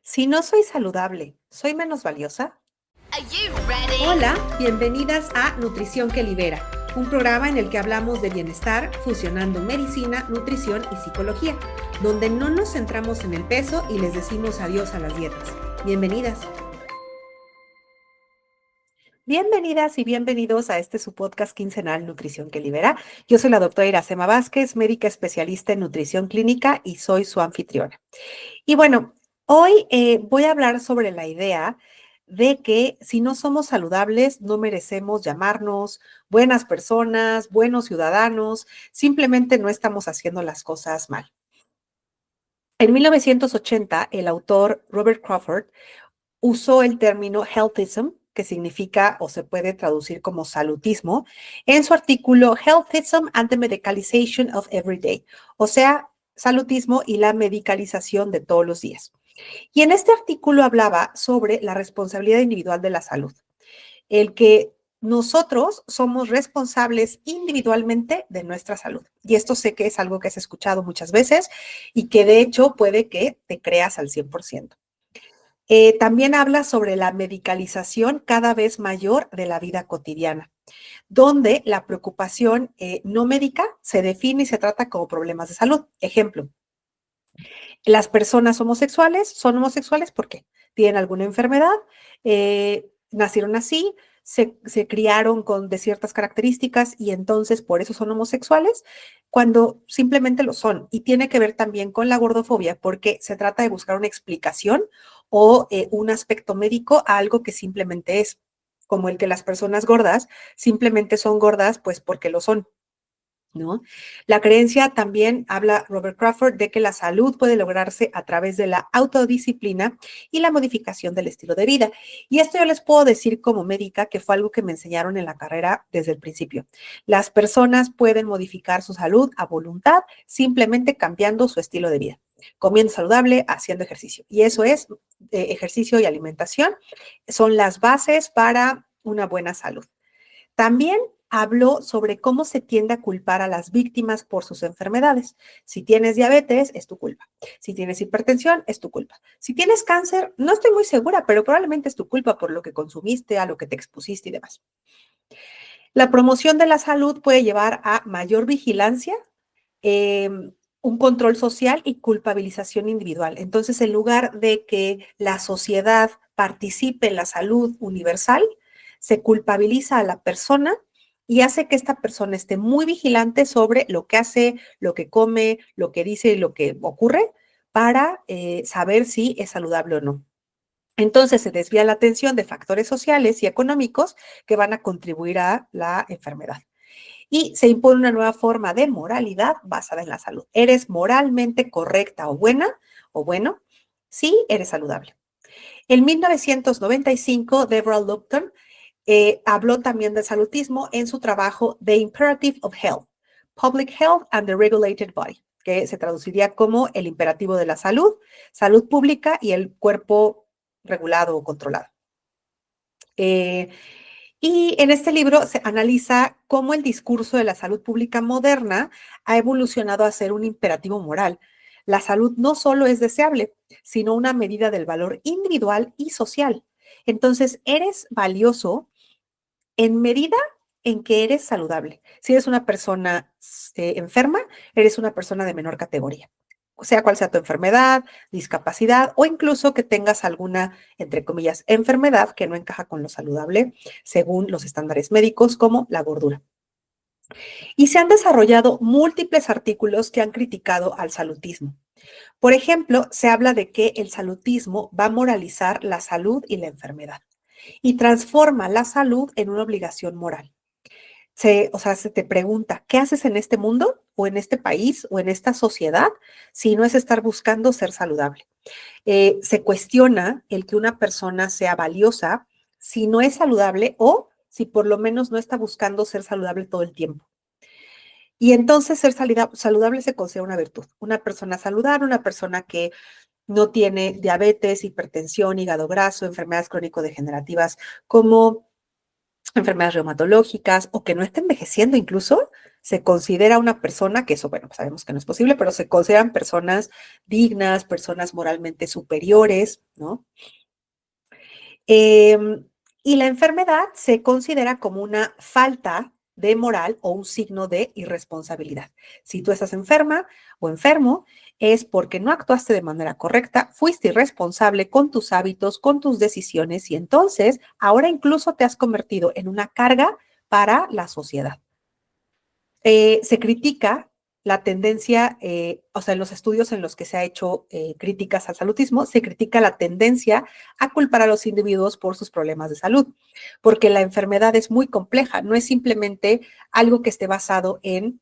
Si no soy saludable, ¿soy menos valiosa? Are you ready? Hola, bienvenidas a Nutrición que Libera, un programa en el que hablamos de bienestar fusionando medicina, nutrición y psicología, donde no nos centramos en el peso y les decimos adiós a las dietas. Bienvenidas. Bienvenidas y bienvenidos a su podcast quincenal Nutrición que Libera. Yo soy la doctora Iracema Vázquez, médica especialista en nutrición clínica y soy su anfitriona. Y bueno, hoy voy a hablar sobre la idea de que si no somos saludables, no merecemos llamarnos buenas personas, buenos ciudadanos, simplemente no estamos haciendo las cosas mal. En 1980, el autor Robert Crawford usó el término healthism, que significa o se puede traducir como salutismo, en su artículo Healthism and the Medicalization of Everyday, o sea, salutismo y la medicalización de todos los días. Y en este artículo hablaba sobre la responsabilidad individual de la salud, el que nosotros somos responsables individualmente de nuestra salud. Y esto sé que es algo que has escuchado muchas veces y que de hecho puede que te creas al 100%. También habla sobre la medicalización cada vez mayor de la vida cotidiana, donde la preocupación no médica se define y se trata como problemas de salud. Ejemplo, las personas homosexuales son homosexuales porque tienen alguna enfermedad, nacieron así, se criaron de ciertas características y entonces por eso son homosexuales, cuando simplemente lo son. Y tiene que ver también con la gordofobia, porque se trata de buscar una explicación o un aspecto médico a algo que simplemente es, como el que las personas gordas simplemente son gordas, pues porque lo son. ¿No? La creencia también habla Robert Crawford de que la salud puede lograrse a través de la autodisciplina y la modificación del estilo de vida. Y esto yo les puedo decir como médica que fue algo que me enseñaron en la carrera desde el principio. Las personas pueden modificar su salud a voluntad simplemente cambiando su estilo de vida, comiendo saludable, haciendo ejercicio. Y eso es ejercicio y alimentación. Son las bases para una buena salud. También habló sobre cómo se tiende a culpar a las víctimas por sus enfermedades. Si tienes diabetes, es tu culpa. Si tienes hipertensión, es tu culpa. Si tienes cáncer, no estoy muy segura, pero probablemente es tu culpa por lo que consumiste, a lo que te expusiste y demás. La promoción de la salud puede llevar a mayor vigilancia, eh, un control social y culpabilización individual. Entonces, en lugar de que la sociedad participe en la salud universal, se culpabiliza a la persona y hace que esta persona esté muy vigilante sobre lo que hace, lo que come, lo que dice y lo que ocurre para saber si es saludable o no. Entonces se desvía la atención de factores sociales y económicos que van a contribuir a la enfermedad y se impone una nueva forma de moralidad basada en la salud. ¿Eres moralmente correcta o buena o bueno? Sí, eres saludable. En 1995, Deborah Lupton habló también del salutismo en su trabajo The Imperative of Health, Public Health and the Regulated Body, que se traduciría como el imperativo de la salud, salud pública y el cuerpo regulado o controlado. Eh, y en este libro se analiza cómo el discurso de la salud pública moderna ha evolucionado a ser un imperativo moral. La salud no solo es deseable, sino una medida del valor individual y social. Entonces, eres valioso en medida en que eres saludable. Si eres una persona enferma, eres una persona de menor categoría, sea cual sea tu enfermedad, discapacidad o incluso que tengas alguna, entre comillas, enfermedad que no encaja con lo saludable según los estándares médicos, como la gordura. Y se han desarrollado múltiples artículos que han criticado al salutismo. Por ejemplo, se habla de que el salutismo va a moralizar la salud y la enfermedad y transforma la salud en una obligación moral. Se te pregunta, ¿qué haces en este mundo o en este país o en esta sociedad si no es estar buscando ser saludable? Se cuestiona el que una persona sea valiosa si no es saludable o si por lo menos no está buscando ser saludable todo el tiempo. Y entonces ser saludable se considera una virtud. Una persona saludable, una persona que no tiene diabetes, hipertensión, hígado graso, enfermedades crónico-degenerativas como enfermedades reumatológicas o que no está envejeciendo incluso, se considera una persona, que eso, bueno, pues sabemos que no es posible, pero se consideran personas dignas, personas moralmente superiores, ¿no? Em, y la enfermedad se considera como una falta de moral o un signo de irresponsabilidad. Si tú estás enferma o enfermo, es porque no actuaste de manera correcta, fuiste irresponsable con tus hábitos, con tus decisiones y entonces ahora incluso te has convertido en una carga para la sociedad. Se critica la tendencia, o sea, en los estudios en los que se ha hecho críticas al salutismo, se critica la tendencia a culpar a los individuos por sus problemas de salud, porque la enfermedad es muy compleja, no es simplemente algo que esté basado en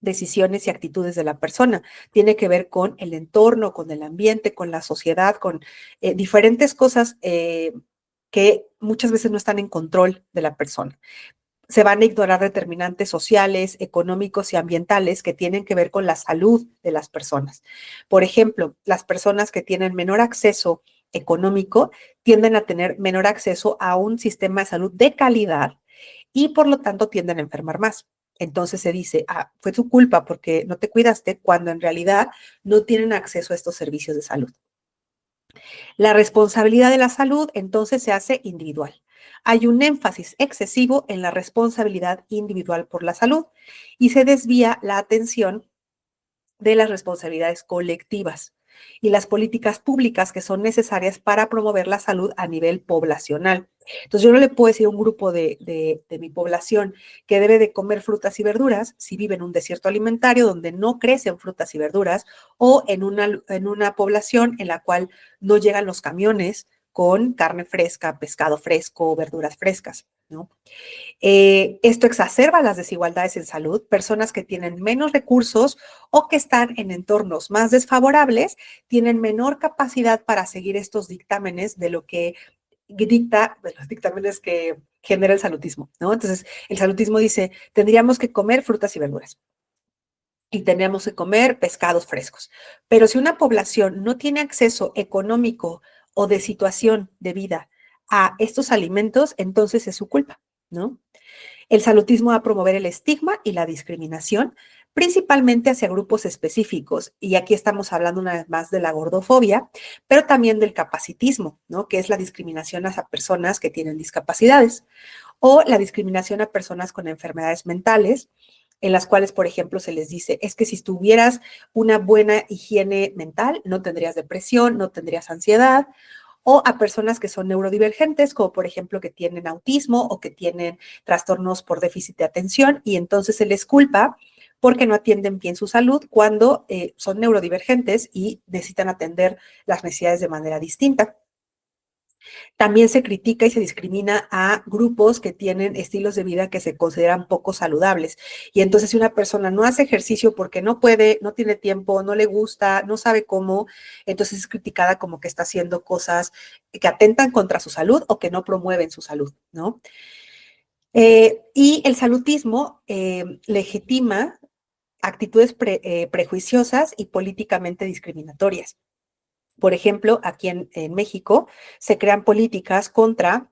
decisiones y actitudes de la persona, tiene que ver con el entorno, con el ambiente, con la sociedad, con diferentes cosas que muchas veces no están en control de la persona. Se van a ignorar determinantes sociales, económicos y ambientales que tienen que ver con la salud de las personas. Por ejemplo, las personas que tienen menor acceso económico tienden a tener menor acceso a un sistema de salud de calidad y por lo tanto tienden a enfermar más. Entonces se dice, fue tu culpa porque no te cuidaste, cuando en realidad no tienen acceso a estos servicios de salud. La responsabilidad de la salud entonces se hace individual. Hay un énfasis excesivo en la responsabilidad individual por la salud y se desvía la atención de las responsabilidades colectivas y las políticas públicas que son necesarias para promover la salud a nivel poblacional. Entonces, yo no le puedo decir a un grupo de mi población que debe de comer frutas y verduras si vive en un desierto alimentario donde no crecen frutas y verduras o en una población en la cual no llegan los camiones con carne fresca, pescado fresco, verduras frescas, ¿no? Esto exacerba las desigualdades en salud. Personas que tienen menos recursos o que están en entornos más desfavorables tienen menor capacidad para seguir estos dictámenes de lo que dicta, de los dictámenes que genera el salutismo, ¿no? Entonces, el salutismo dice, tendríamos que comer frutas y verduras y tendríamos que comer pescados frescos. Pero si una población no tiene acceso económico o de situación de vida a estos alimentos, entonces es su culpa, ¿no? El salutismo va a promover el estigma y la discriminación, principalmente hacia grupos específicos. Y aquí estamos hablando una vez más de la gordofobia, pero también del capacitismo, ¿no? Que es la discriminación hacia personas que tienen discapacidades, o la discriminación a personas con enfermedades mentales, en las cuales, por ejemplo, se les dice, es que si tuvieras una buena higiene mental, no tendrías depresión, no tendrías ansiedad, o a personas que son neurodivergentes, como por ejemplo que tienen autismo o que tienen trastornos por déficit de atención, y entonces se les culpa porque no atienden bien su salud cuando son neurodivergentes y necesitan atender las necesidades de manera distinta. También se critica y se discrimina a grupos que tienen estilos de vida que se consideran poco saludables. Y entonces si una persona no hace ejercicio porque no puede, no tiene tiempo, no le gusta, no sabe cómo, entonces es criticada como que está haciendo cosas que atentan contra su salud o que no promueven su salud, ¿no? Y el salutismo legitima actitudes prejuiciosas y políticamente discriminatorias. Por ejemplo, aquí en México se crean políticas contra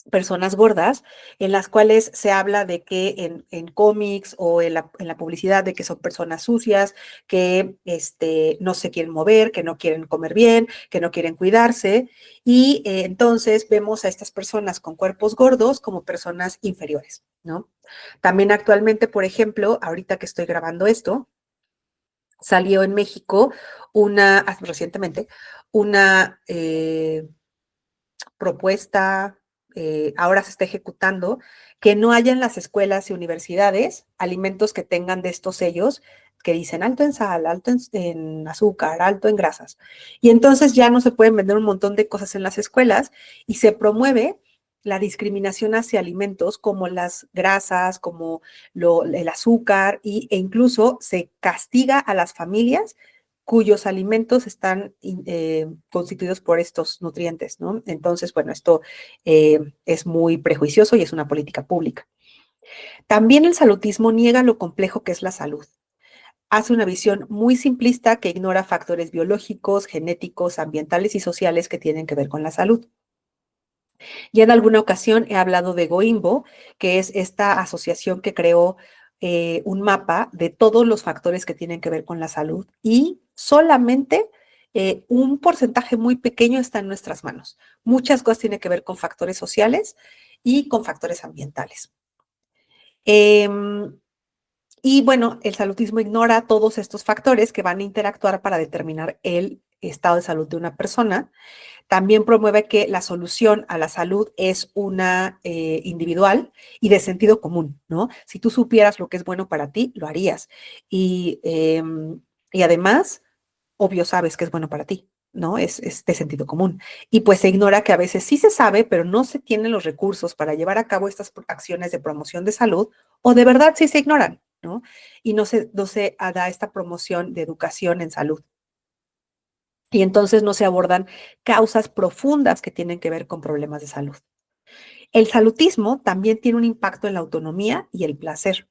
personas gordas, en las cuales se habla de que en cómics o en la publicidad de que son personas sucias, que no se quieren mover, que no quieren comer bien, que no quieren cuidarse, y entonces vemos a estas personas con cuerpos gordos como personas inferiores, ¿no? También actualmente, por ejemplo, ahorita que estoy grabando esto, salió en México recientemente, una propuesta, ahora se está ejecutando, que no haya en las escuelas y universidades alimentos que tengan de estos sellos que dicen alto en sal, alto en azúcar, alto en grasas. Y entonces ya no se pueden vender un montón de cosas en las escuelas y se promueve la discriminación hacia alimentos como las grasas, como el azúcar e incluso se castiga a las familias cuyos alimentos están constituidos por estos nutrientes, ¿no? Entonces, bueno, esto es muy prejuicioso y es una política pública. También el salutismo niega lo complejo que es la salud. Hace una visión muy simplista que ignora factores biológicos, genéticos, ambientales y sociales que tienen que ver con la salud. Ya en alguna ocasión he hablado de GOIMBO, que es esta asociación que creó un mapa de todos los factores que tienen que ver con la salud y solamente un porcentaje muy pequeño está en nuestras manos. Muchas cosas tienen que ver con factores sociales y con factores ambientales. Em, y bueno, el saludismo ignora todos estos factores que van a interactuar para determinar el estado de salud de una persona. También promueve que la solución a la salud es una individual y de sentido común, ¿no? Si tú supieras lo que es bueno para ti, lo harías. Y además, obvio sabes que es bueno para ti, ¿no? Es de sentido común. Y pues se ignora que a veces sí se sabe, pero no se tienen los recursos para llevar a cabo estas acciones de promoción de salud, o de verdad sí se ignoran, ¿no? Y no se da esta promoción de educación en salud. Y entonces no se abordan causas profundas que tienen que ver con problemas de salud. El salutismo también tiene un impacto en la autonomía y el placer.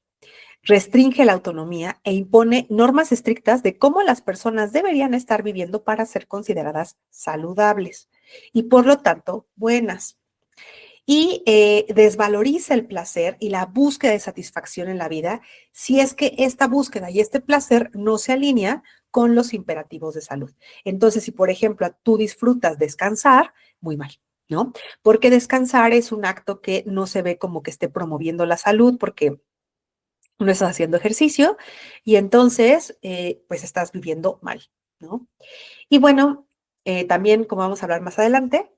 Restringe la autonomía e impone normas estrictas de cómo las personas deberían estar viviendo para ser consideradas saludables y por lo tanto buenas. Y desvaloriza el placer y la búsqueda de satisfacción en la vida si es que esta búsqueda y este placer no se alinea con los imperativos de salud. Entonces, si por ejemplo tú disfrutas descansar, muy mal, ¿no? Porque descansar es un acto que no se ve como que esté promoviendo la salud porque no estás haciendo ejercicio y entonces pues estás viviendo mal, ¿no? Y bueno, también como vamos a hablar más adelante,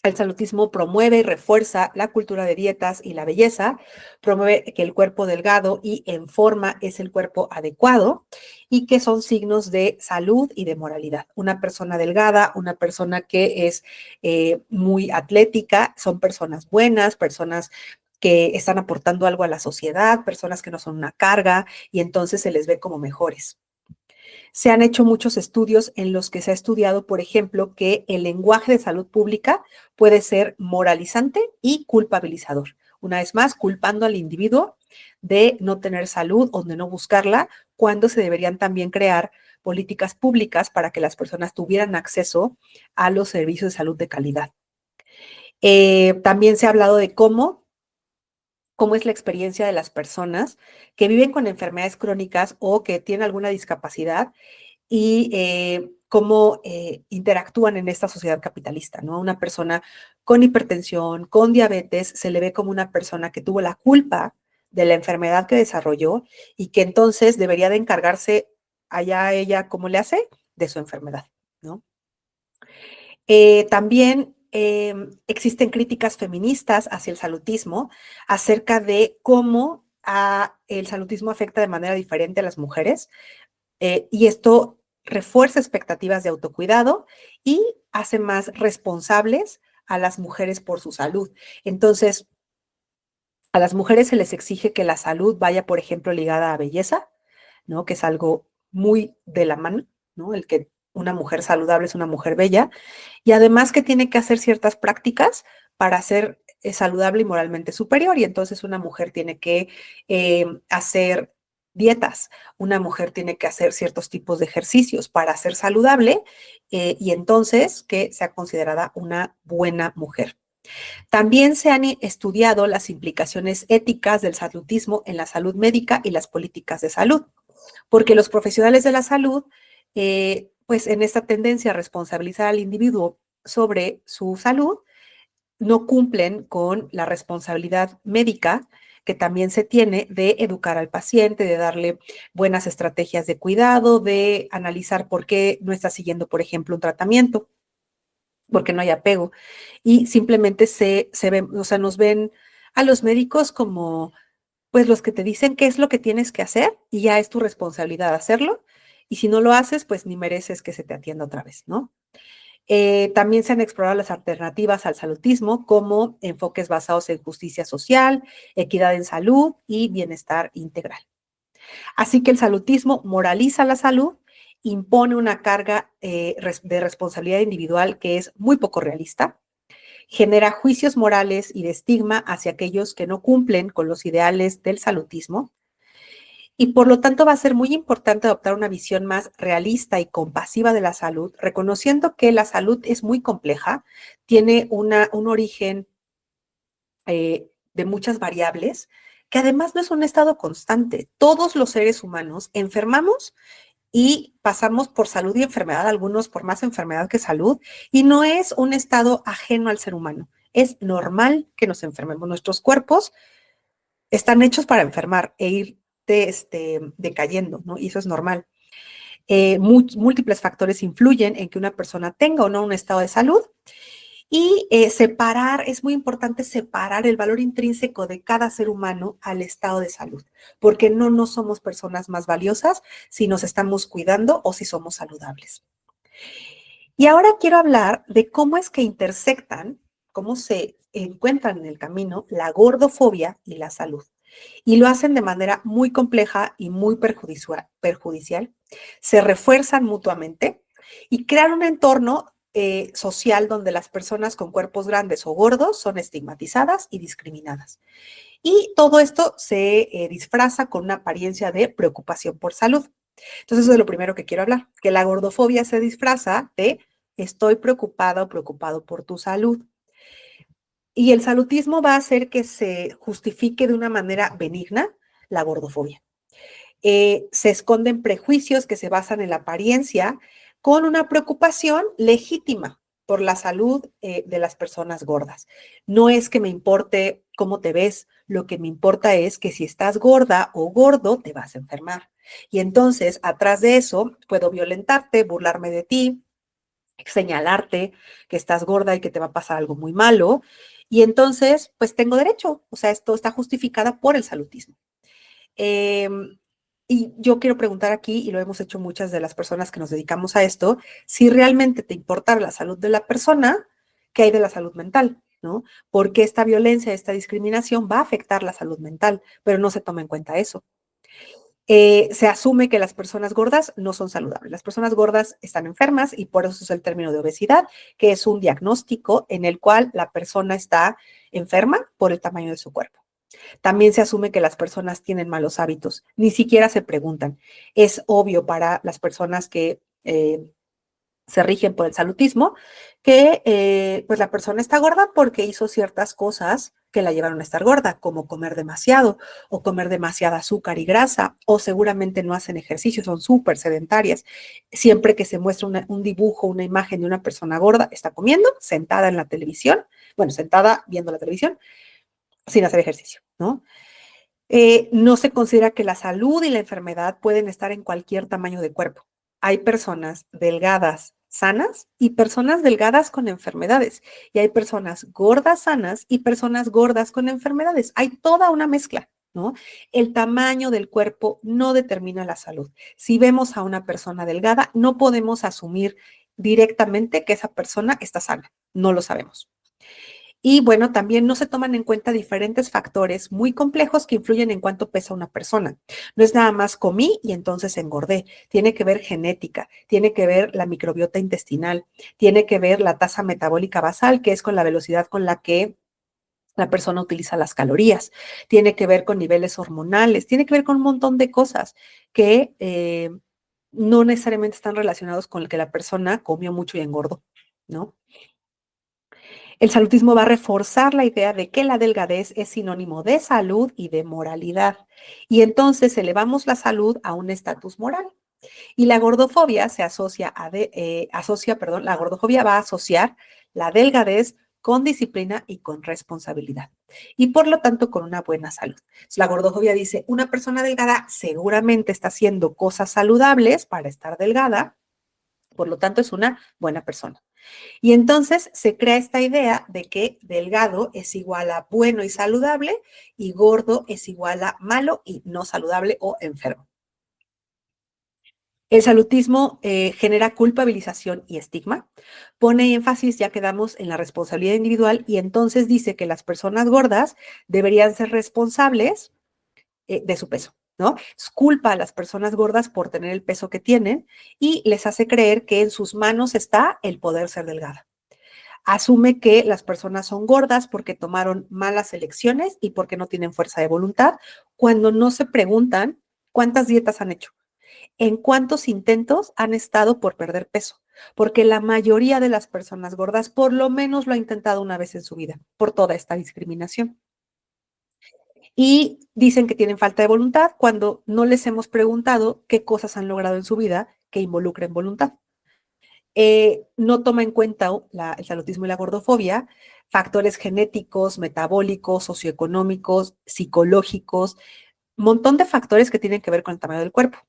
el salutismo promueve y refuerza la cultura de dietas y la belleza, promueve que el cuerpo delgado y en forma es el cuerpo adecuado y que son signos de salud y de moralidad. Una persona delgada, una persona que es muy atlética, son personas buenas, personas que están aportando algo a la sociedad, personas que no son una carga y entonces se les ve como mejores. Se han hecho muchos estudios en los que se ha estudiado, por ejemplo, que el lenguaje de salud pública puede ser moralizante y culpabilizador. Una vez más, culpando al individuo de no tener salud o de no buscarla, cuando se deberían también crear políticas públicas para que las personas tuvieran acceso a los servicios de salud de calidad. También se ha hablado de cómo es la experiencia de las personas que viven con enfermedades crónicas o que tienen alguna discapacidad y cómo interactúan en esta sociedad capitalista, ¿no? Una persona con hipertensión, con diabetes, se le ve como una persona que tuvo la culpa de la enfermedad que desarrolló y que entonces debería de encargarse allá ella, ¿cómo le hace? De su enfermedad, ¿no? También existen críticas feministas hacia el salutismo acerca de cómo el salutismo afecta de manera diferente a las mujeres y esto refuerza expectativas de autocuidado y hace más responsables a las mujeres por su salud. Entonces, a las mujeres se les exige que la salud vaya, por ejemplo, ligada a belleza, ¿no? Que es algo muy de la mano, ¿no? El que una mujer saludable es una mujer bella. Y además que tiene que hacer ciertas prácticas para ser saludable y moralmente superior. Y entonces una mujer tiene que hacer dietas, una mujer tiene que hacer ciertos tipos de ejercicios para ser saludable y entonces que sea considerada una buena mujer. También se han estudiado las implicaciones éticas del salutismo en la salud médica y las políticas de salud, porque los profesionales de la salud, pues en esta tendencia a responsabilizar al individuo sobre su salud, no cumplen con la responsabilidad médica que también se tiene de educar al paciente, de darle buenas estrategias de cuidado, de analizar por qué no está siguiendo, por ejemplo, un tratamiento, porque no hay apego. Y simplemente se ven, o sea, nos ven a los médicos como pues los que te dicen qué es lo que tienes que hacer y ya es tu responsabilidad hacerlo. Y si no lo haces, pues ni mereces que se te atienda otra vez, ¿no? También se han explorado las alternativas al salutismo como enfoques basados en justicia social, equidad en salud y bienestar integral. Así que el salutismo moraliza la salud, impone una carga de responsabilidad individual que es muy poco realista, genera juicios morales y de estigma hacia aquellos que no cumplen con los ideales del salutismo y por lo tanto va a ser muy importante adoptar una visión más realista y compasiva de la salud, reconociendo que la salud es muy compleja, tiene un origen de muchas variables, que además no es un estado constante. Todos los seres humanos enfermamos y pasamos por salud y enfermedad, algunos por más enfermedad que salud, y no es un estado ajeno al ser humano. Es normal que nos enfermemos. Nuestros cuerpos están hechos para enfermar e ir decayendo, ¿no? Y eso es normal. Múltiples factores influyen en que una persona tenga o no un estado de salud. Y es muy importante separar el valor intrínseco de cada ser humano al estado de salud, porque no somos personas más valiosas si nos estamos cuidando o si somos saludables. Y ahora quiero hablar de cómo es que intersectan, cómo se encuentran en el camino la gordofobia y la salud. Y lo hacen de manera muy compleja y muy perjudicial. Se refuerzan mutuamente y crean un entorno social donde las personas con cuerpos grandes o gordos son estigmatizadas y discriminadas. Y todo esto se disfraza con una apariencia de preocupación por salud. Entonces, eso es lo primero que quiero hablar, que la gordofobia se disfraza de estoy preocupada o preocupado por tu salud. Y el salutismo va a hacer que se justifique de una manera benigna la gordofobia. Se esconden prejuicios que se basan en la apariencia con una preocupación legítima por la salud de las personas gordas. No es que me importe cómo te ves, lo que me importa es que si estás gorda o gordo, te vas a enfermar. Y entonces, atrás de eso, puedo violentarte, burlarme de ti, señalarte que estás gorda y que te va a pasar algo muy malo. Y entonces, pues tengo derecho. O sea, esto está justificada por el salutismo. Eh, y yo quiero preguntar aquí, y lo hemos hecho muchas de las personas que nos dedicamos a esto, si realmente te importa la salud de la persona, ¿qué hay de la salud mental? ¿No? Porque esta violencia, esta discriminación va a afectar la salud mental, pero no se toma en cuenta eso. Se asume que las personas gordas no son saludables. Las personas gordas están enfermas y por eso es el término de obesidad, que es un diagnóstico en el cual la persona está enferma por el tamaño de su cuerpo. También se asume que las personas tienen malos hábitos, ni siquiera se preguntan. Es obvio para las personas que se rigen por el salutismo que pues la persona está gorda porque hizo ciertas cosas que la llevaron a estar gorda, como comer demasiado o comer demasiada azúcar y grasa, o seguramente no hacen ejercicio, son súper sedentarias. Siempre que se muestra un dibujo, una imagen de una persona gorda, está comiendo, sentada en la televisión, bueno, sentada viendo la televisión, sin hacer ejercicio, ¿no? No se considera que la salud y la enfermedad pueden estar en cualquier tamaño de cuerpo. Hay personas delgadas sanas y personas delgadas con enfermedades. Y hay personas gordas sanas y personas gordas con enfermedades. Hay toda una mezcla, ¿no? El tamaño del cuerpo no determina la salud. Si vemos a una persona delgada, no podemos asumir directamente que esa persona está sana. No lo sabemos. Y bueno, también no se toman en cuenta diferentes factores muy complejos que influyen en cuánto pesa una persona. No es nada más comí y entonces engordé. Tiene que ver genética, tiene que ver la microbiota intestinal, tiene que ver la tasa metabólica basal, que es con la velocidad con la que la persona utiliza las calorías, tiene que ver con niveles hormonales, tiene que ver con un montón de cosas que no necesariamente están relacionados con el que la persona comió mucho y engordó, ¿no? El salutismo va a reforzar la idea de que la delgadez es sinónimo de salud y de moralidad. Y entonces elevamos la salud a un estatus moral. Y la gordofobia se la gordofobia va a asociar la delgadez con disciplina y con responsabilidad. Y por lo tanto, con una buena salud. Entonces, la gordofobia dice, una persona delgada seguramente está haciendo cosas saludables para estar delgada, por lo tanto es una buena persona. Y entonces se crea esta idea de que delgado es igual a bueno y saludable y gordo es igual a malo y no saludable o enfermo. El salutismo genera culpabilización y estigma, pone énfasis, ya quedamos en la responsabilidad individual, y entonces dice que las personas gordas deberían ser responsables de su peso, ¿no? Es culpa a las personas gordas por tener el peso que tienen y les hace creer que en sus manos está el poder ser delgada. Asume que las personas son gordas porque tomaron malas elecciones y porque no tienen fuerza de voluntad, cuando no se preguntan cuántas dietas han hecho, en cuántos intentos han estado por perder peso, porque la mayoría de las personas gordas por lo menos lo ha intentado una vez en su vida, por toda esta discriminación. Y dicen que tienen falta de voluntad cuando no les hemos preguntado qué cosas han logrado en su vida que involucren voluntad. No toma en cuenta el salutismo y la gordofobia factores genéticos, metabólicos, socioeconómicos, psicológicos, montón de factores que tienen que ver con el tamaño del cuerpo.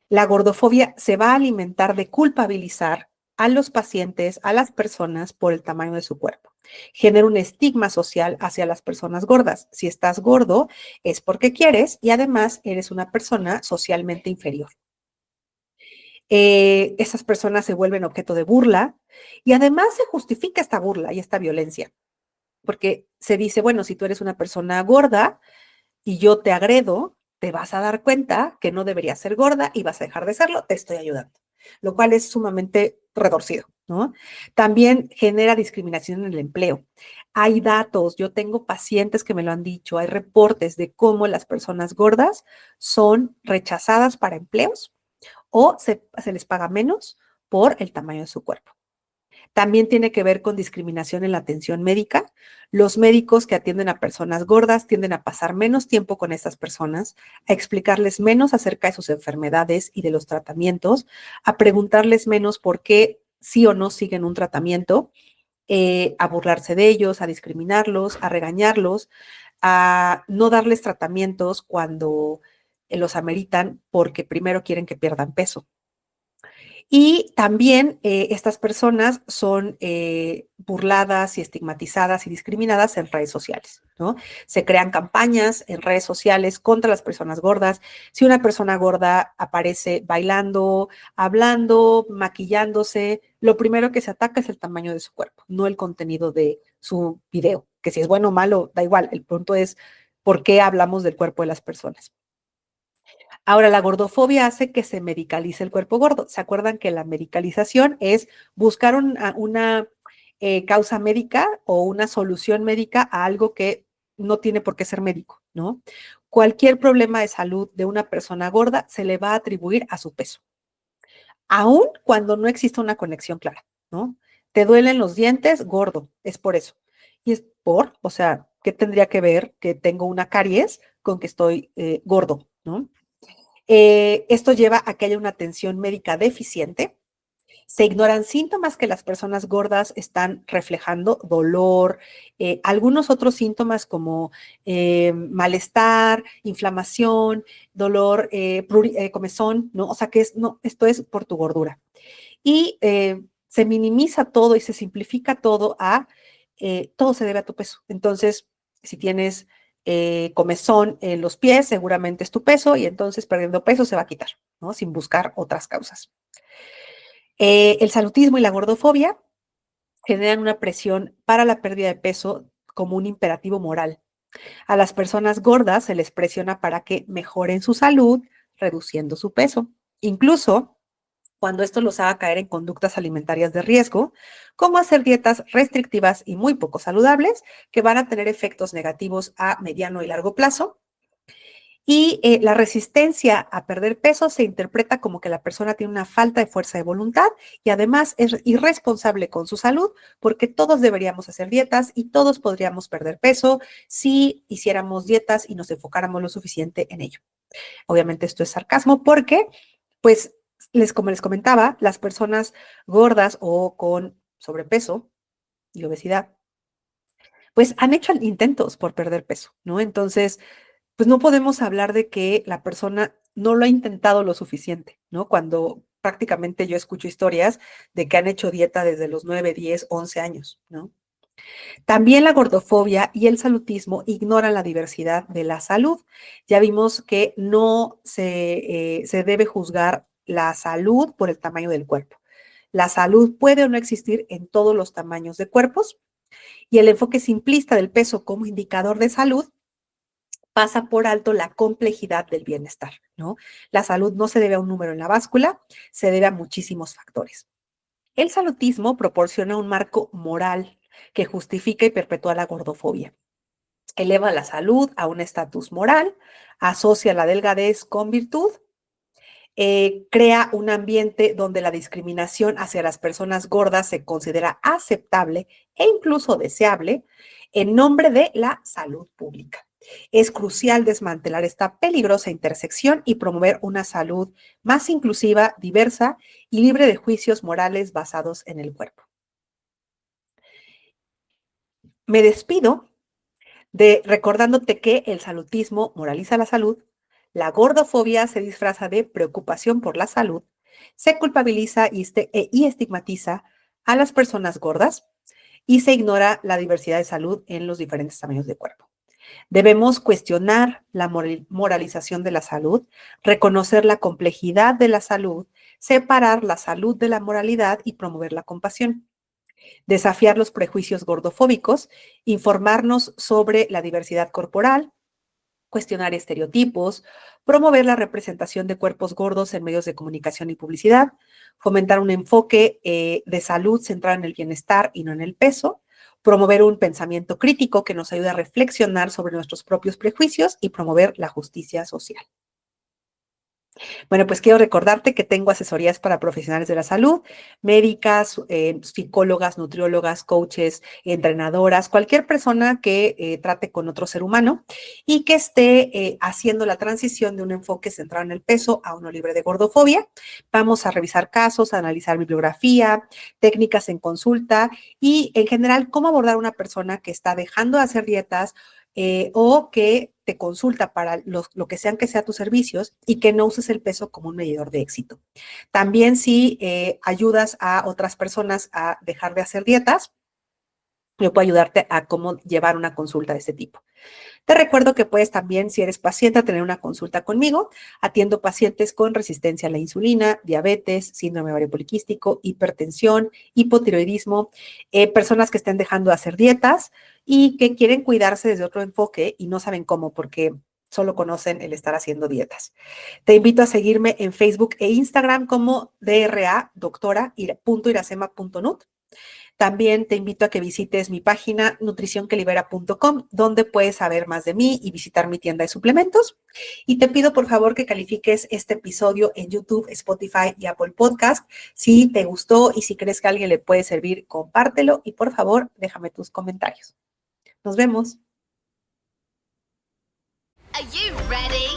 La gordofobia se va a alimentar de culpabilizar a los pacientes, a las personas por el tamaño de su cuerpo. Genera un estigma social hacia las personas gordas. Si estás gordo es porque quieres y además eres una persona socialmente inferior. Esas personas se vuelven objeto de burla y además se justifica esta burla y esta violencia, porque se dice, bueno, si tú eres una persona gorda y yo te agredo, te vas a dar cuenta que no deberías ser gorda y vas a dejar de serlo, te estoy ayudando, lo cual es sumamente retorcido, ¿no? También genera discriminación en el empleo. Hay datos, yo tengo pacientes que me lo han dicho, hay reportes de cómo las personas gordas son rechazadas para empleos o se les paga menos por el tamaño de su cuerpo. También tiene que ver con discriminación en la atención médica. Los médicos que atienden a personas gordas tienden a pasar menos tiempo con estas personas, a explicarles menos acerca de sus enfermedades y de los tratamientos, a preguntarles menos por qué sí o no siguen un tratamiento, a burlarse de ellos, a discriminarlos, a regañarlos, a no darles tratamientos cuando los ameritan porque primero quieren que pierdan peso. Y también estas personas son burladas y estigmatizadas y discriminadas en redes sociales, ¿no? Se crean campañas en redes sociales contra las personas gordas. Si una persona gorda aparece bailando, hablando, maquillándose, lo primero que se ataca es el tamaño de su cuerpo, no el contenido de su video, que si es bueno o malo, da igual. El punto es por qué hablamos del cuerpo de las personas. Ahora, la gordofobia hace que se medicalice el cuerpo gordo. ¿Se acuerdan que la medicalización es buscar una causa médica o una solución médica a algo que no tiene por qué ser médico, ¿no? Cualquier problema de salud de una persona gorda se le va a atribuir a su peso, aun cuando no exista una conexión clara, ¿no? Te duelen los dientes, gordo, es por eso. Y es o sea, ¿qué tendría que ver que tengo una caries con que estoy gordo, ¿no? Esto lleva a que haya una atención médica deficiente. Se ignoran síntomas que las personas gordas están reflejando, dolor, algunos otros síntomas como malestar, inflamación, dolor, comezón, ¿no? O sea que no, esto es por tu gordura. Y se minimiza todo y se simplifica todo todo se debe a tu peso. Entonces, si tienes comezón en los pies, seguramente es tu peso y entonces perdiendo peso se va a quitar, ¿no? Sin buscar otras causas. El salutismo y la gordofobia generan una presión para la pérdida de peso como un imperativo moral. A las personas gordas se les presiona para que mejoren su salud, reduciendo su peso. Incluso cuando esto los haga caer en conductas alimentarias de riesgo, como hacer dietas restrictivas y muy poco saludables, que van a tener efectos negativos a mediano y largo plazo. Y la resistencia a perder peso se interpreta como que la persona tiene una falta de fuerza de voluntad y además es irresponsable con su salud, porque todos deberíamos hacer dietas y todos podríamos perder peso si hiciéramos dietas y nos enfocáramos lo suficiente en ello. Obviamente esto es sarcasmo porque, pues, como les comentaba, las personas gordas o con sobrepeso y obesidad, pues han hecho intentos por perder peso, ¿no? Entonces, pues no podemos hablar de que la persona no lo ha intentado lo suficiente, ¿no? Cuando prácticamente yo escucho historias de que han hecho dieta desde los 9, 10, 11 años, ¿no? También la gordofobia y el salutismo ignoran la diversidad de la salud. Ya vimos que no se debe juzgar la salud por el tamaño del cuerpo. La salud puede o no existir en todos los tamaños de cuerpos y el enfoque simplista del peso como indicador de salud pasa por alto la complejidad del bienestar, ¿no? La salud no se debe a un número en la báscula, se debe a muchísimos factores. El salutismo proporciona un marco moral que justifica y perpetúa la gordofobia. Eleva la salud a un estatus moral, asocia la delgadez con virtud, crea un ambiente donde la discriminación hacia las personas gordas se considera aceptable e incluso deseable en nombre de la salud pública. Es crucial desmantelar esta peligrosa intersección y promover una salud más inclusiva, diversa y libre de juicios morales basados en el cuerpo. Me despido recordándote que el salutismo moraliza la salud, la gordofobia se disfraza de preocupación por la salud, se culpabiliza y estigmatiza a las personas gordas y se ignora la diversidad de salud en los diferentes tamaños de cuerpo. Debemos cuestionar la moralización de la salud, reconocer la complejidad de la salud, separar la salud de la moralidad y promover la compasión. Desafiar los prejuicios gordofóbicos, informarnos sobre la diversidad corporal, cuestionar estereotipos, promover la representación de cuerpos gordos en medios de comunicación y publicidad, fomentar un enfoque de salud centrado en el bienestar y no en el peso, promover un pensamiento crítico que nos ayude a reflexionar sobre nuestros propios prejuicios y promover la justicia social. Bueno, pues quiero recordarte que tengo asesorías para profesionales de la salud, médicas, psicólogas, nutriólogas, coaches, entrenadoras, cualquier persona que trate con otro ser humano y que esté haciendo la transición de un enfoque centrado en el peso a uno libre de gordofobia. Vamos a revisar casos, a analizar bibliografía, técnicas en consulta y en general cómo abordar a una persona que está dejando de hacer dietas o que te consulta para lo que sean que sea tus servicios y que no uses el peso como un medidor de éxito. También si ayudas a otras personas a dejar de hacer dietas, yo puedo ayudarte a cómo llevar una consulta de este tipo. Te recuerdo que puedes también, si eres paciente, tener una consulta conmigo. Atiendo pacientes con resistencia a la insulina, diabetes, síndrome ovario poliquístico, hipertensión, hipotiroidismo, personas que estén dejando de hacer dietas y que quieren cuidarse desde otro enfoque y no saben cómo porque solo conocen el estar haciendo dietas. Te invito a seguirme en Facebook e Instagram como DRA.doctora.iracema.nut. También te invito a que visites mi página nutricionquelibera.com, donde puedes saber más de mí y visitar mi tienda de suplementos. Y te pido por favor que califiques este episodio en YouTube, Spotify y Apple Podcast. Si te gustó y si crees que a alguien le puede servir, compártelo y por favor déjame tus comentarios. Nos vemos. Are you ready?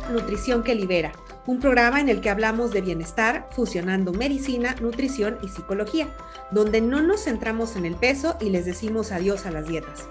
Nutrición que Libera, un programa en el que hablamos de bienestar fusionando medicina, nutrición y psicología, donde no nos centramos en el peso y les decimos adiós a las dietas.